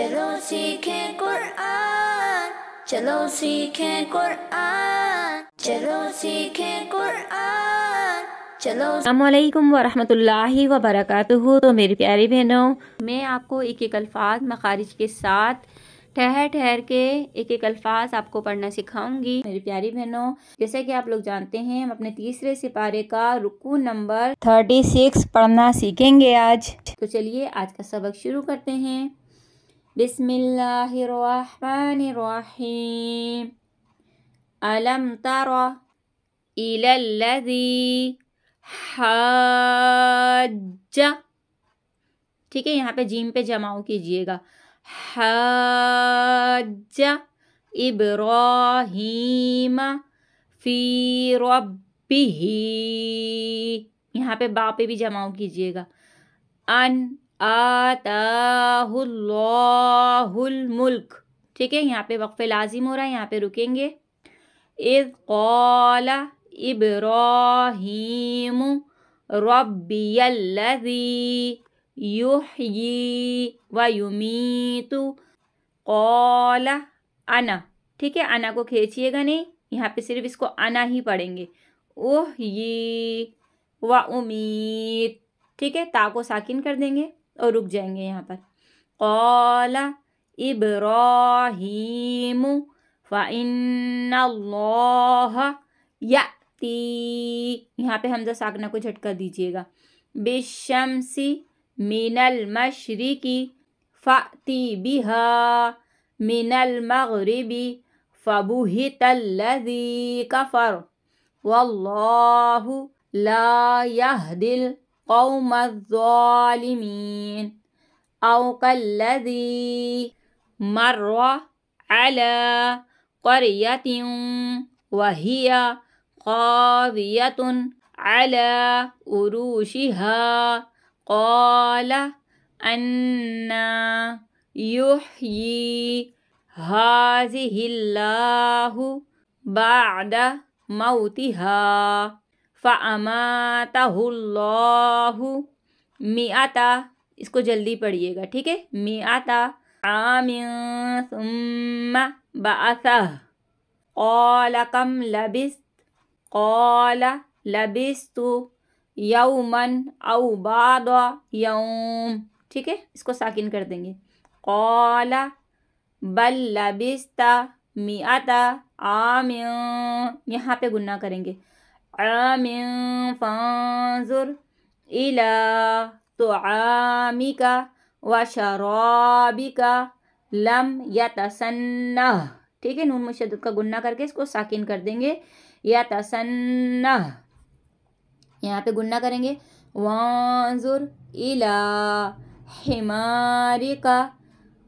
चलो सीखें कुरआन, चलो सीखें कुरआन, चलो सीखें कुरआन, चलो। अस्सलामुअलैकुम वरहमतुल्लाहि वबरकातुहू। तो मेरी प्यारी बहनों, मैं आपको एक एक अल्फाज मखारिज के साथ ठहर ठहर के एक एक अल्फाज आपको पढ़ना सिखाऊंगी। मेरी प्यारी बहनों, जैसे कि आप लोग जानते हैं, हम अपने तीसरे सिपारे का रुकू नंबर 36 पढ़ना सीखेंगे आज। तो चलिए आज का सबक शुरू करते हैं। बिस्मिल्लाहिर्रहमानिर्रहीम। अलम तरा इलल्लज़ी हज्जा। ठीक है, यहाँ पे जीम पे जमाओ कीजिएगा। हज्जा इब्राहीम फी रब्बिही। यहाँ पे बा पे भी जमाओ कीजिएगा। अन आताहुल्लाहुल मुल्क। ठीक है, यहाँ पे वक्फे लाजिम हो रहा है, यहाँ पे रुकेंगे। इज़ क़ाला इब्राहीम रब्बियल्लज़ी युहयी व युमीतु क़ाला अना। ठीक है, अना को खींचिएगा नहीं, यहाँ पे सिर्फ इसको अना ही पढ़ेंगे। उहयी व उमीत। ठीक है, ता को साकिन कर देंगे और रुक जाएंगे यहाँ पर। क़ाला इब्राहीम फ़इन्नल्लाह यअती। यहाँ पे हमज़ा साकना को झटका दीजिएगा। बिशम्सी मिनल मशरिकी फ़अती बिहा मिनल मग़रिबी फ़बुहितल्लज़ी कफ़र वल्लाहु ला यहदिल क़ौमज़्ज़ालिमीन। औ कल्लज़ी मर्रा अला क़रयतिन वहिया क़ावियतुन अला उरूशिहा क़ाला अन्ना युहयी हाज़िहिल्लाहु बअद मौतिहा फ़अमातहुल्लाहु मिअता। इसको जल्दी पढ़िएगा, ठीक है। मिअता आमिन सुम्मा बअसह क़ाला कम लबिस्त क़ाला लबिस्तु यौमन औ बाद यौम। ठीक है, इसको साकिन कर देंगे। क़ाला बल लबिस्ता मिअता आमिन। यहाँ पे गुन्ना करेंगे। आमिन फ़ांज़ुर इला तुआमिका व शराबिका लम यतसन्नह। ठीक है, नून मुशद्दद का गुन्ना करके इसको साकिन कर देंगे। यतसन्नह, यहाँ पे गुन्ना करेंगे। वांजुर इला हिमारिका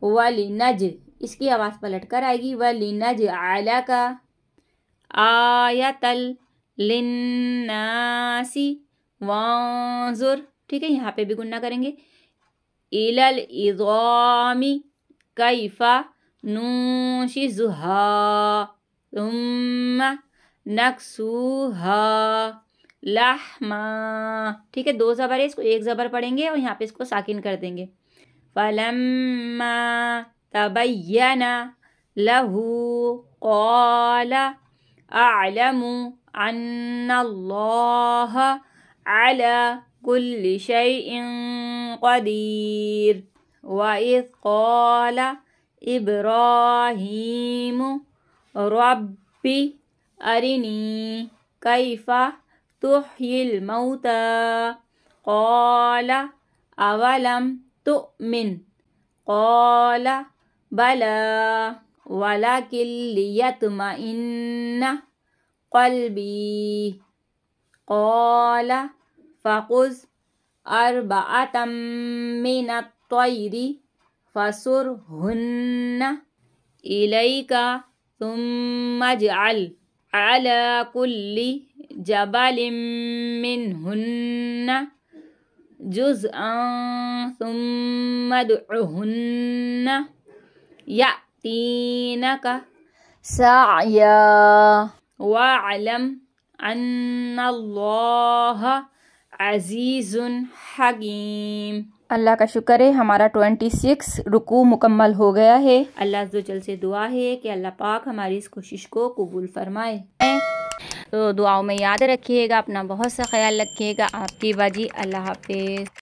वलिनज। इसकी आवाज़ पलट कर आएगी। वलिनज आलका आयतल लिन्नासी वांजुर। ठीक है, यहाँ पे भी गुन्ना करेंगे। इलल इज़ामी कैफा नुशिज़ुहा सुम्मा नक्सूहा लहमा। ठीक है, दो ज़बर है, इसको एक ज़बर पढ़ेंगे और यहाँ पे इसको साकिन कर देंगे। फलम्मा तबय्यना लहू क़ाला अअलमु अन्नल्लाह अला कुल्लि शैइन क़दीर। व इज़ क़ाला इब्राहीम रब्बी अरिनी कैफ़ा तुह्यिल मौता क़ाला अवलम तुअमिन क़ाला बला वलकिन लियत्मइन्ना क़ल्बी क़ाला फ़ख़ुज़ अर्बअतम मिनत तयरी फसुरहुन्ना इलैका सुम्मा जअल अला कुल्ली जबलिम मिनहुन्ना जुज़अन सुम्मा दुअहुन्ना यअतीनका सअया वअलम अन्नल्लाह अज़ीज़ुन हकीम। اللہ کا شکر ہے ہمارا 26 رکوع مکمل ہو گیا ہے۔ اللہ عز و جل سے دعا ہے کہ اللہ پاک ہماری اس کوشش کو قبول فرمائے۔ تو دعاؤں میں یاد رکھیے گا، اپنا بہت سا خیال رکھیے گا۔ آپ کی باجی، اللہ حافظ۔